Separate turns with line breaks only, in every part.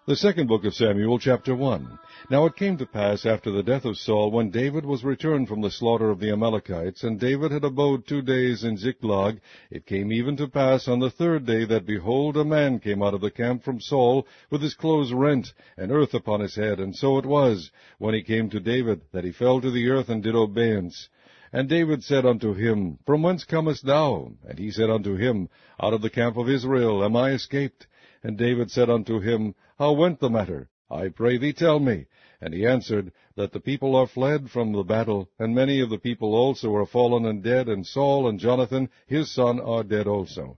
The second book of Samuel, chapter 1. Now it came to pass after the death of Saul, when David was returned from the slaughter of the Amalekites, and David had abode 2 days in Ziklag, it came even to pass on the 3rd day that, behold, a man came out of the camp from Saul, with his clothes rent, and earth upon his head. And so it was, when he came to David, that he fell to the earth and did obeisance. And David said unto him, From whence comest thou? And he said unto him, Out of the camp of Israel am I escaped. And David said unto him, How went the matter? I pray thee, tell me. And he answered, That the people are fled from the battle, and many of the people also are fallen and dead, and Saul and Jonathan his son are dead also.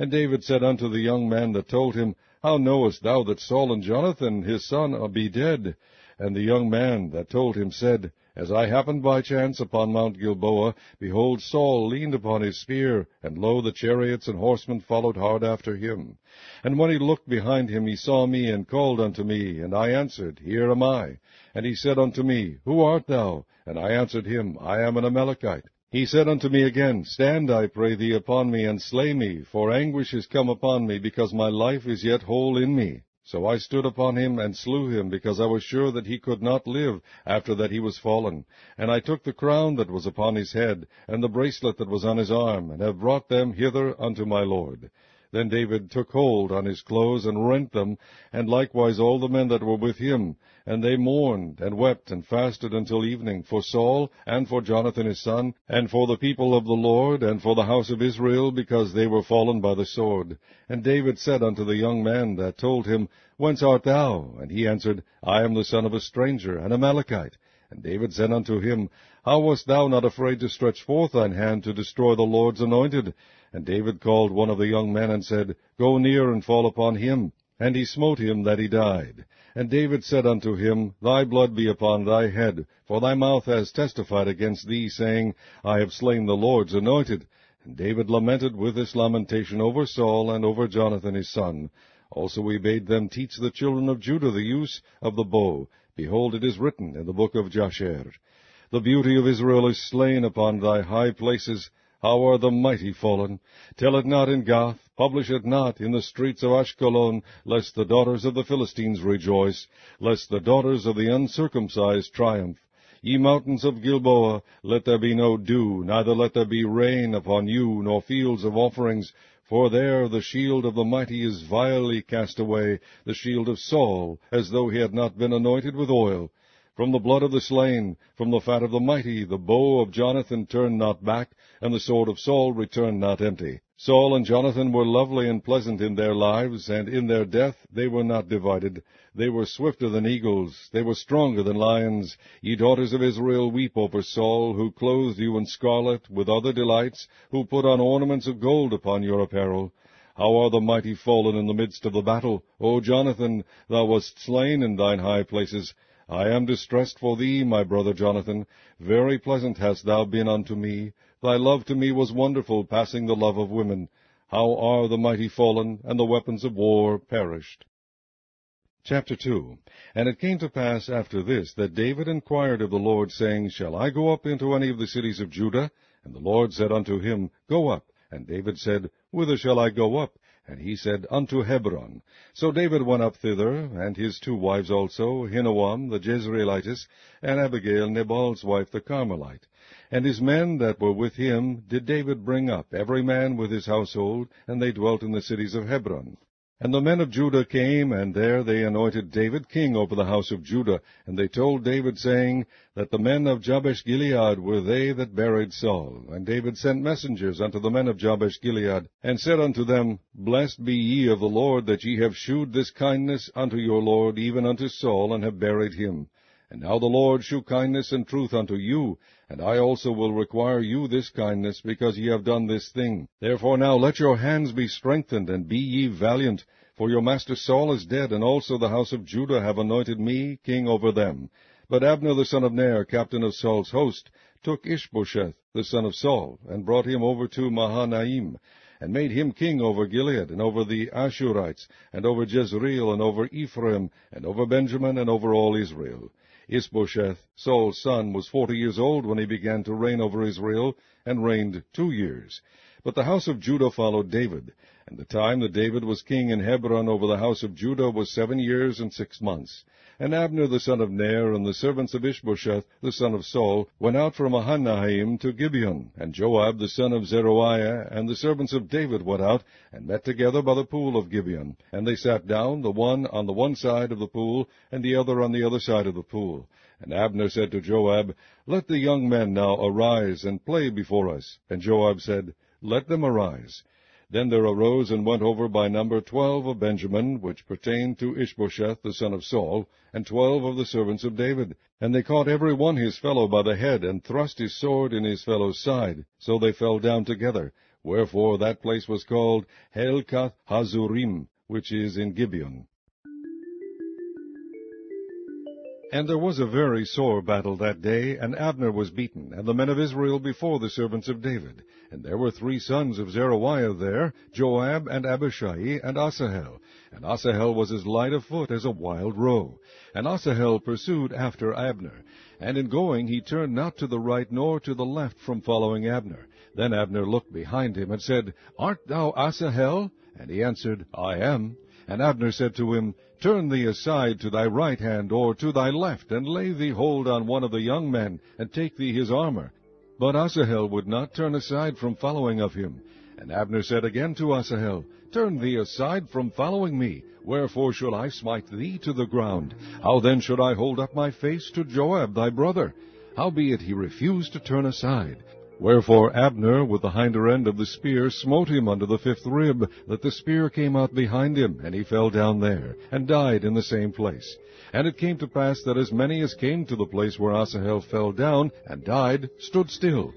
And David said unto the young man that told him, How knowest thou that Saul and Jonathan his son be dead? And the young man that told him said, As I happened by chance upon Mount Gilboa, behold, Saul leaned upon his spear, and lo, the chariots and horsemen followed hard after him. And when he looked behind him, he saw me, and called unto me, and I answered, Here am I. And he said unto me, Who art thou? And I answered him, I am an Amalekite. He said unto me again, Stand, I pray thee, upon me, and slay me, for anguish is come upon me, because my life is yet whole in me. So I stood upon him, and slew him, because I was sure that he could not live after that he was fallen. And I took the crown that was upon his head, and the bracelet that was on his arm, and have brought them hither unto my lord. Then David took hold on his clothes, and rent them, and likewise all the men that were with him. And they mourned, and wept, and fasted until evening, for Saul, and for Jonathan his son, and for the people of the Lord, and for the house of Israel, because they were fallen by the sword. And David said unto the young man that told him, Whence art thou? And he answered, I am the son of a stranger, an Amalekite. And David said unto him, How wast thou not afraid to stretch forth thine hand to destroy the Lord's anointed? And David called one of the young men, and said, Go near and fall upon him. And he smote him that he died. And David said unto him, Thy blood be upon thy head, for thy mouth has testified against thee, saying, I have slain the Lord's anointed. And David lamented with this lamentation over Saul and over Jonathan his son. Also he bade them teach the children of Judah the use of the bow. Behold, it is written in the book of Jasher, The beauty of Israel is slain upon thy high places. How are the mighty fallen? Tell it not in Gath, publish it not in the streets of Ashkelon, lest the daughters of the Philistines rejoice, lest the daughters of the uncircumcised triumph. Ye mountains of Gilboa, let there be no dew, neither let there be rain upon you, nor fields of offerings, for there the shield of the mighty is vilely cast away, the shield of Saul, as though he had not been anointed with oil. From the blood of the slain, from the fat of the mighty, the bow of Jonathan turned not back, and the sword of Saul returned not empty. Saul and Jonathan were lovely and pleasant in their lives, and in their death they were not divided. They were swifter than eagles, they were stronger than lions. Ye daughters of Israel, weep over Saul, who clothed you in scarlet with other delights, who put on ornaments of gold upon your apparel. How are the mighty fallen in the midst of the battle? O Jonathan, thou wast slain in thine high places. I am distressed for thee, my brother Jonathan. Very pleasant hast thou been unto me. Thy love to me was wonderful, passing the love of women. How are the mighty fallen, and the weapons of war perished. Chapter 2. And it came to pass after this, that David inquired of the Lord, saying, Shall I go up into any of the cities of Judah? And the Lord said unto him, Go up. And David said, Whither shall I go up? And he said, Unto Hebron. So David went up thither, and his 2 wives also, Ahinoam the Jezreelitess, and Abigail Nabal's wife the Carmelite. And his men that were with him did David bring up, every man with his household, and they dwelt in the cities of Hebron. And the men of Judah came, and there they anointed David king over the house of Judah. And they told David, saying, that the men of Jabesh-Gilead were they that buried Saul. And David sent messengers unto the men of Jabesh-Gilead, and said unto them, Blessed be ye of the Lord, that ye have shewed this kindness unto your Lord, even unto Saul, and have buried him. And now the Lord shew kindness and truth unto you, and I also will require you this kindness, because ye have done this thing. Therefore now let your hands be strengthened, and be ye valiant, for your master Saul is dead, and also the house of Judah have anointed me king over them. But Abner the son of Ner, captain of Saul's host, took Ishbosheth the son of Saul, and brought him over to Mahanaim, and made him king over Gilead, and over the Ashurites, and over Jezreel, and over Ephraim, and over Benjamin, and over all Israel. Ishbosheth, Saul's son, was 40 years old when he began to reign over Israel, and reigned 2 years. But the house of Judah followed David. And the time that David was king in Hebron over the house of Judah was 7 years and 6 months. And Abner the son of Ner, and the servants of Ishbosheth the son of Saul, went out from Mahanaim to Gibeon. And Joab the son of Zeruiah, and the servants of David went out, and met together by the pool of Gibeon. And they sat down, the one on the one side of the pool, and the other on the other side of the pool. And Abner said to Joab, Let the young men now arise, and play before us. And Joab said, Let them arise. Then there arose and went over by number 12 of Benjamin, which pertained to Ishbosheth the son of Saul, and 12 of the servants of David. And they caught every one his fellow by the head, and thrust his sword in his fellow's side. So they fell down together. Wherefore that place was called Helkath Hazurim, which is in Gibeon. And there was a very sore battle that day, and Abner was beaten, and the men of Israel before the servants of David. And there were 3 sons of Zeruiah there, Joab, and Abishai, and Asahel. And Asahel was as light of foot as a wild roe. And Asahel pursued after Abner. And in going he turned not to the right nor to the left from following Abner. Then Abner looked behind him, and said, Art thou Asahel? And he answered, I am. And Abner said to him, Turn thee aside to thy right hand, or to thy left, and lay thee hold on one of the young men, and take thee his armor. But Asahel would not turn aside from following of him. And Abner said again to Asahel, Turn thee aside from following me. Wherefore should I smite thee to the ground? How then should I hold up my face to Joab thy brother? Howbeit he refused to turn aside. Wherefore Abner with the hinder end of the spear smote him under the 5th rib, that the spear came out behind him, and he fell down there, and died in the same place. And it came to pass that as many as came to the place where Asahel fell down and died stood still.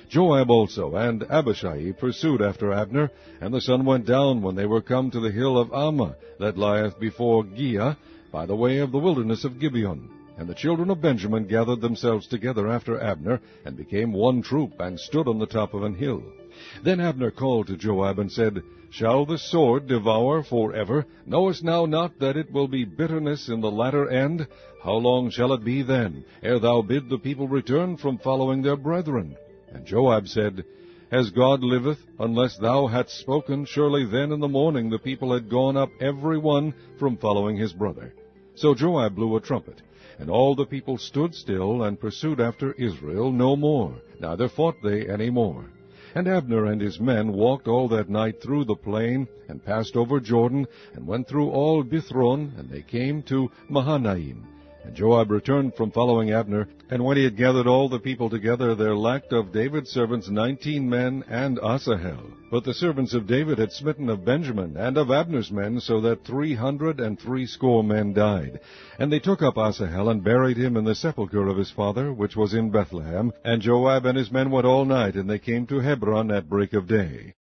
Joab also and Abishai pursued after Abner, and the sun went down when they were come to the hill of Ammah, that lieth before Giah, by the way of the wilderness of Gibeon. And the children of Benjamin gathered themselves together after Abner, and became one troop, and stood on the top of an hill. Then Abner called to Joab, and said, Shall the sword devour forever? Knowest thou not that it will be bitterness in the latter end? How long shall it be then, ere thou bid the people return from following their brethren? And Joab said, As God liveth, unless thou hadst spoken, surely then in the morning the people had gone up every one from following his brother. So Joab blew a trumpet. And all the people stood still, and pursued after Israel no more, neither fought they any more. And Abner and his men walked all that night through the plain, and passed over Jordan, and went through all Bithron, and they came to Mahanaim. And Joab returned from following Abner, and when he had gathered all the people together, there lacked of David's servants 19 men and Asahel. But the servants of David had smitten of Benjamin and of Abner's men, so that 360 men died. And they took up Asahel, and buried him in the sepulchre of his father, which was in Bethlehem. And Joab and his men went all night, and they came to Hebron at break of day.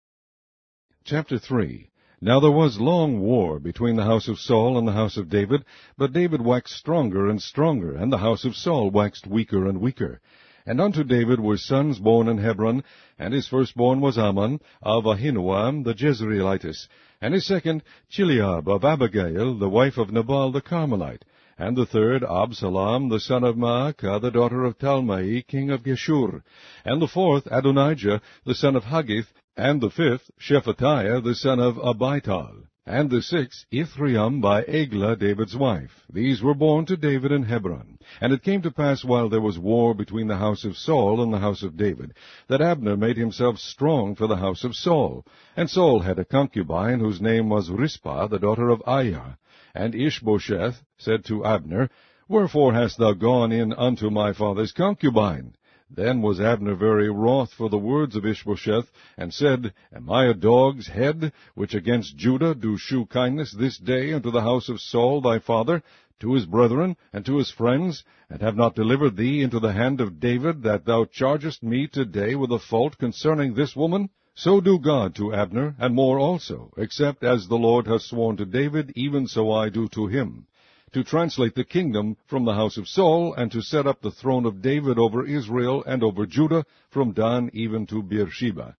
Chapter 3. Now there was long war between the house of Saul and the house of David, but David waxed stronger and stronger, and the house of Saul waxed weaker and weaker. And unto David were sons born in Hebron, and his firstborn was Ammon, of Ahinoam the Jezreelitess, and his second Chileab of Abigail, the wife of Nabal the Carmelite, and the third Absalom the son of Maacah, the daughter of Talmai, king of Geshur, and the fourth Adonijah the son of Haggith, and the fifth Shephatiah the son of Abital, and the sixth Ithream by Eglah David's wife. These were born to David in Hebron. And it came to pass, while there was war between the house of Saul and the house of David, that Abner made himself strong for the house of Saul. And Saul had a concubine, whose name was Rizpah, the daughter of Aiah. And Ishbosheth said to Abner, Wherefore hast thou gone in unto my father's concubine? Then was Abner very wroth for the words of Ishbosheth, and said, Am I a dog's head, which against Judah do shew kindness this day unto the house of Saul thy father, to his brethren, and to his friends, and have not delivered thee into the hand of David, that thou chargest me today with a fault concerning this woman? So do God to Abner, and more also, except as the Lord hath sworn to David, even so I do to him, to translate the kingdom from the house of Saul, and to set up the throne of David over Israel and over Judah, from Dan even to Beersheba.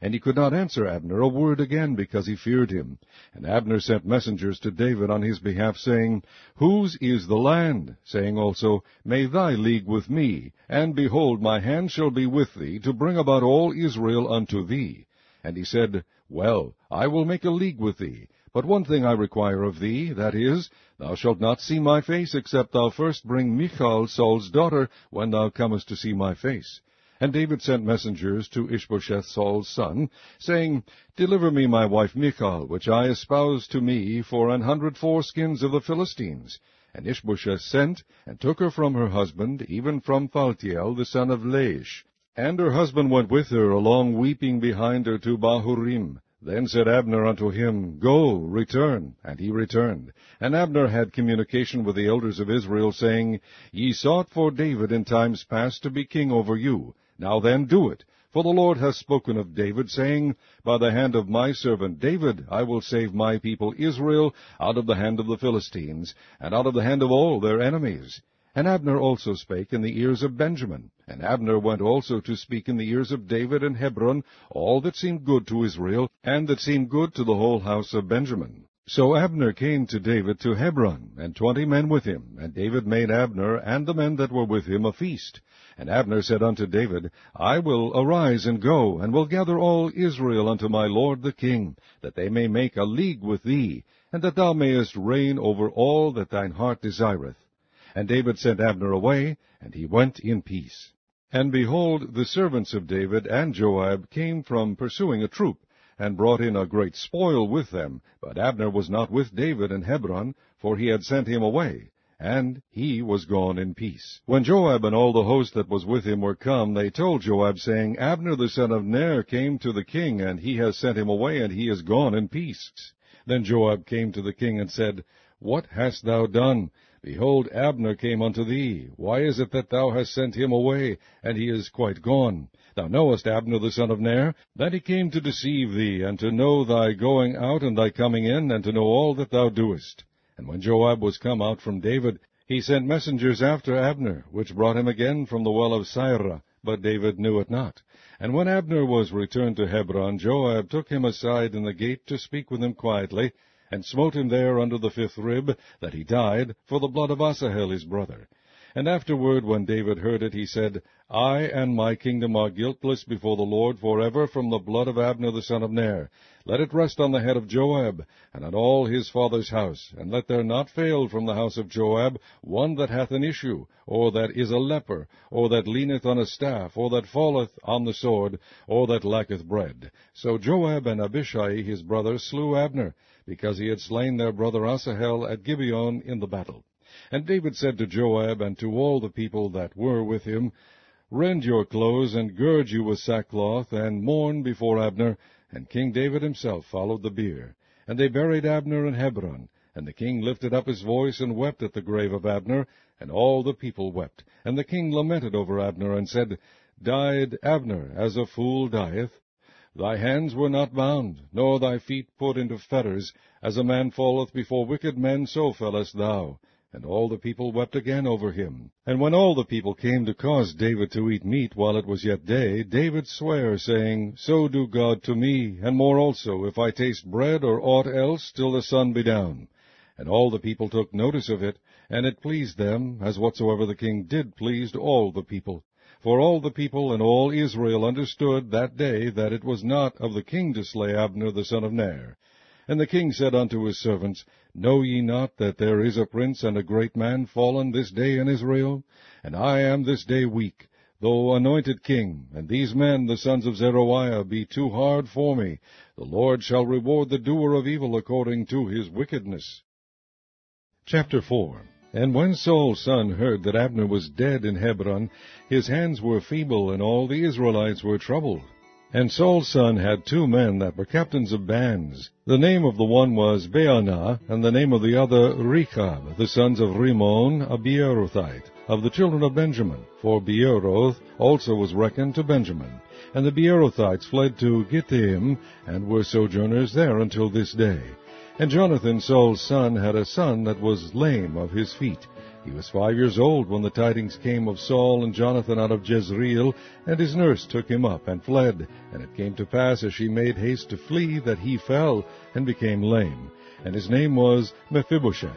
And he could not answer Abner a word again, because he feared him. And Abner sent messengers to David on his behalf, saying, Whose is the land? Saying also, May thy league with me, and behold, my hand shall be with thee, to bring about all Israel unto thee. And he said, Well, I will make a league with thee. But one thing I require of thee, that is, thou shalt not see my face, except thou first bring Michal, Saul's daughter, when thou comest to see my face. And David sent messengers to Ishbosheth Saul's son, saying, Deliver me my wife Michal, which I espoused to me for 100 foreskins of the Philistines. And Ishbosheth sent, and took her from her husband, even from Phaltiel the son of Laish. And her husband went with her, along weeping behind her to Bahurim. Then said Abner unto him, Go, return. And he returned. And Abner had communication with the elders of Israel, saying, Ye sought for David in times past to be king over you. Now then do it. For the Lord hath spoken of David, saying, By the hand of my servant David I will save my people Israel out of the hand of the Philistines, and out of the hand of all their enemies. And Abner also spake in the ears of Benjamin. And Abner went also to speak in the ears of David in Hebron all that seemed good to Israel, and that seemed good to the whole house of Benjamin. So Abner came to David to Hebron, and 20 men with him. And David made Abner and the men that were with him a feast. And Abner said unto David, I will arise and go, and will gather all Israel unto my lord the king, that they may make a league with thee, and that thou mayest reign over all that thine heart desireth. And David sent Abner away, and he went in peace. And behold, the servants of David and Joab came from pursuing a troop, and brought in a great spoil with them. But Abner was not with David in Hebron, for he had sent him away, and he was gone in peace. When Joab and all the host that was with him were come, they told Joab, saying, Abner the son of Ner came to the king, and he has sent him away, and he is gone in peace. Then Joab came to the king, and said, What hast thou done? Behold, Abner came unto thee. Why is it that thou hast sent him away, and he is quite gone? Thou knowest Abner the son of Ner, that he came to deceive thee, and to know thy going out and thy coming in, and to know all that thou doest. And when Joab was come out from David, he sent messengers after Abner, which brought him again from the well of Sirah, but David knew it not. And when Abner was returned to Hebron, Joab took him aside in the gate to speak with him quietly, and smote him there under the 5th rib, that he died, for the blood of Asahel his brother. And afterward, when David heard it, he said, I and my kingdom are guiltless before the Lord forever from the blood of Abner the son of Ner. Let it rest on the head of Joab, and on all his father's house, and let there not fail from the house of Joab one that hath an issue, or that is a leper, or that leaneth on a staff, or that falleth on the sword, or that lacketh bread. So Joab and Abishai his brother slew Abner, because he had slain their brother Asahel at Gibeon in the battle. And David said to Joab and to all the people that were with him, Rend your clothes, and gird you with sackcloth, and mourn before Abner. And King David himself followed the bier. And they buried Abner in Hebron. And the king lifted up his voice, and wept at the grave of Abner, and all the people wept. And the king lamented over Abner, and said, Died Abner as a fool dieth? Thy hands were not bound, nor thy feet put into fetters. As a man falleth before wicked men, so fellest thou. And all the people wept again over him. And when all the people came to cause David to eat meat while it was yet day, David sware, saying, So do God to me, and more also, if I taste bread or aught else, till the sun be down. And all the people took notice of it, and it pleased them, as whatsoever the king did pleased all the people. For all the people and all Israel understood that day that it was not of the king to slay Abner the son of Ner. And the king said unto his servants, Know ye not that there is a prince and a great man fallen this day in Israel? And I am this day weak, though anointed king, and these men, the sons of Zeruiah, be too hard for me. The Lord shall reward the doer of evil according to his wickedness. Chapter 4. And when Saul's son heard that Abner was dead in Hebron, his hands were feeble, and all the Israelites were troubled. And Saul's son had 2 men that were captains of bands. The name of the one was Baanah, and the name of the other Rechab, the sons of Rimmon, a Beerothite, of the children of Benjamin. For Beeroth also was reckoned to Benjamin. And the Beerothites fled to Gittaim, and were sojourners there until this day. And Jonathan, Saul's son, had a son that was lame of his feet. He was 5 years old when the tidings came of Saul and Jonathan out of Jezreel, and his nurse took him up and fled. And it came to pass, as she made haste to flee, that he fell and became lame. And his name was Mephibosheth.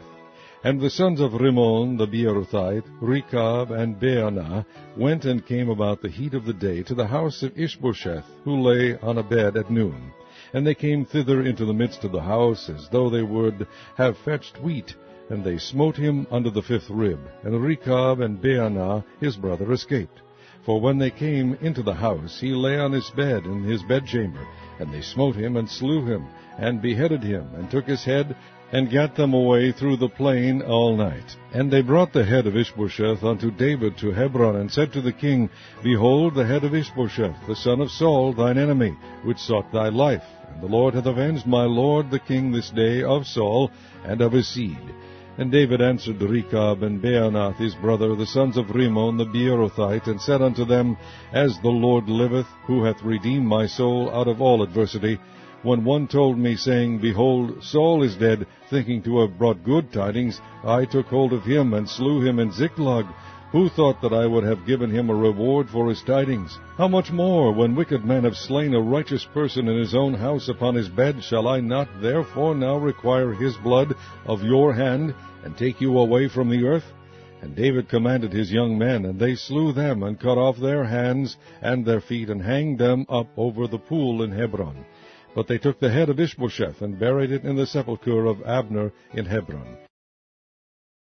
And the sons of Rimmon the Beerothite, Rechab and Baanah, went and came about the heat of the day to the house of Ishbosheth, who lay on a bed at noon. And they came thither into the midst of the house, as though they would have fetched wheat. And they smote him under the fifth rib. And Rechab and Baanah his brother escaped. For when they came into the house, he lay on his bed in his bedchamber. And they smote him, and slew him, and beheaded him, and took his head, and gat them away through the plain all night. And they brought the head of Ishbosheth unto David to Hebron, and said to the king, Behold, the head of Ishbosheth, the son of Saul, thine enemy, which sought thy life. And the Lord hath avenged my lord the king this day of Saul, and of his seed. And David answered Rechab and Baanah his brother, the sons of Rimmon the Beerothite, and said unto them, As the Lord liveth, who hath redeemed my soul out of all adversity, when one told me, saying, Behold, Saul is dead, thinking to have brought good tidings, I took hold of him, and slew him in Ziklag. Who thought that I would have given him a reward for his tidings? How much more, when wicked men have slain a righteous person in his own house upon his bed, shall I not therefore now require his blood of your hand, and take you away from the earth? And David commanded his young men, and they slew them, and cut off their hands and their feet, and hanged them up over the pool in Hebron. But they took the head of Ishbosheth, and buried it in the sepulchre of Abner in Hebron.